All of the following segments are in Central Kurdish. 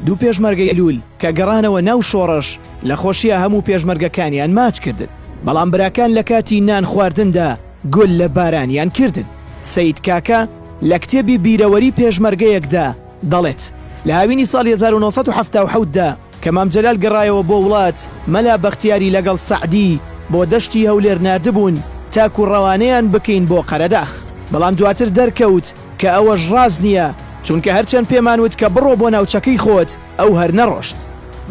دوو پێشمەرگەی ئەیلول کە گەڕانەوە ناو شۆڕش لە خۆشیە هەموو پێشمەرگەکانیان ماچ کردن، بەڵام براکان لە کاتی نان خواردندا گول لە بارانیان کردن. سەید کاکە لە کتێبی بیرەوەری پێشمەرگەیەکدا دەڵێت لە هاوینی ساڵی 1970دا کە مام جەلال گەڕایەوە بۆ وڵات، مەلا بەختیاری لەگەڵ سەعدی بۆ دەشتی هەولێر نردبوون تاکو ڕەوانەیان بکەین بۆ قەرەداخ، بەڵام دواتر دەرکەوت کە ئەوەش ڕاز نییە، چونکە هەرچەند پێمانوت کە بڕۆ بۆ ناوچەکەی خۆت ئەو هەر نەڕۆشت.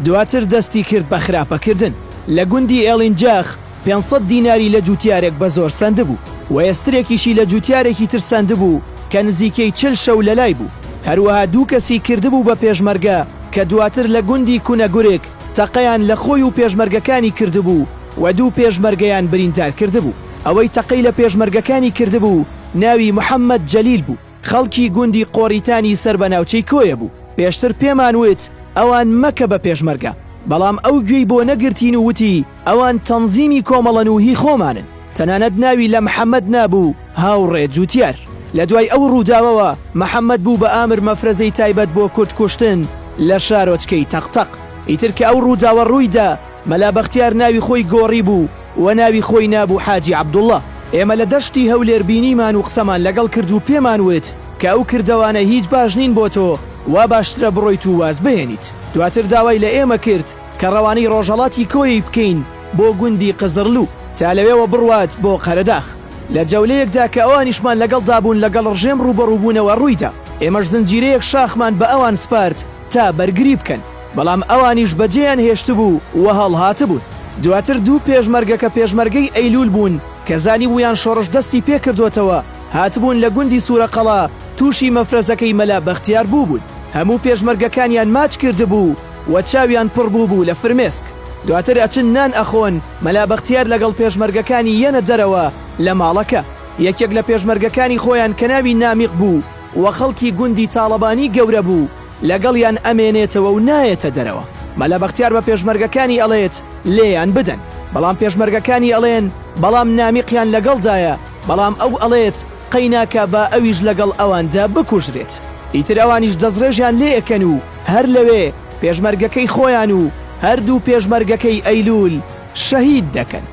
دواتر دەستی کرد بە خراپەکردن. لە گوندی ئێڵینجاخ 500 دیناری لە جوتیارێک بە زۆر سند بوو و ئێسترێکیشی لە جوتیارێکی تر سند بوو کە نزیکەی 40 شەو لەلای بوو. هەروەها دوو کەسی کردبوو بە پێشمەرگە کە دواتر لە گوندی کونەگورێک تەقەیان لە خۆی و پێشمەرگەکانی کردبوو و دوو پێشمەرگەیان بریندار کردبوو. ئەوەی تەقەی لە پێشمەرگەکانی کردبوو ناوی محەممەد جەلیل بوو، خەڵکی گوندی قۆریتانی سەر بە ناوچەی کۆیە بوو. پێشتر پێمانوت ئەوان مەکە بە پێشمەرگە، بەڵام ئەو گوێی بۆ نەگرتین و وتی ئەوان تەنزیمی کۆمەڵەن و هی خۆمانن. تەنانەت ناوی لە محەممەد نابوو، هاوڕێ جوتیار. لە دوای ئەو ڕووداوەوە محەممەد بوو بە ئامر مەفرەزەی تایبەت بۆ کورد کوشتن لە شارۆچکەی تەقتەق. ئیتر کە ئەو ڕووداوە ڕوویدا، مەلا بەختیار ناوی خۆی گۆڕی بوو و ناوی خۆی نابوو حاجی عەبدوڵڵا. ئێمە لە دەشتی هەولێر بینیمان و قسەمان لەگەڵ کرد و پێمان وت کە ئەو کردەوانە هیچ باش نین بۆ تۆ، وا باشترە بڕۆیت و واز بهێنیت. دواتر داوای لە ئێمە کرد کە ڕەوانەی ڕۆژهەڵاتی کۆی بکەین بۆ گوندی قزرلوو تا لەوێوە بڕوات بۆ قەرەداخ. لە جەولەیەکدا کە ئەوانیشمان لەگەڵدا بوون لەگەڵ ڕژێم ڕوبەڕووبوونەوە ڕوویدا، ئێمەش زنجیرەیەک شاخمان بە ئەوان سپارت تا بەرگری بکەن، بەڵام ئەوانیش بەجێیان هێشت بوو و هەڵهات بوون. دواتر دوو پێشمەرگە کە پێشمەرگەی ئەیلول بوون کە زانی بوویان شۆڕش دەستی پێ کردوتەوە، هاتبوون لە گوندی سوورەقەڵا تووشی مەفرەزەکەی مەلا بەختیار بوو بوون. هەموو پێشمەرگەکانیان ماچ کرده بوو و چاویان پڕ بوو لە فرمێسک. دواتر ئەچن نان ئەخۆن، مەلا بەختیار لەگەڵ پێشمەرگەکانی یەنە دەرەوە لە ماڵەکە. یەکێک لە پێشمەرگەکانی خۆیان کە ناوی نامیق بوو و خەڵکی گوندی تاڵەبانی گەورە بوو لەگەڵیان ئەمێنێتەوە و نایەتە دەرەوە. مەلا بەختیار بە پێشمەرگەکانی ئەڵێت لێیان بدەن، بەڵام پێشمەرگەکانی ئەڵێن بەڵام نامیقیان لەگەڵدایە، بەڵام ئەو ئەڵێت قەیناکە بە ئەویش لەگەڵ ئەواندا بکوژرێت. ئیتر ئەوانیش دەزڕێژیان لێ ئەکەن و هەر لەوێ پێشمەرگەکەی خۆیان و هەردوو پێشمەرگەکەی ئەیلول شەهید دەکەن.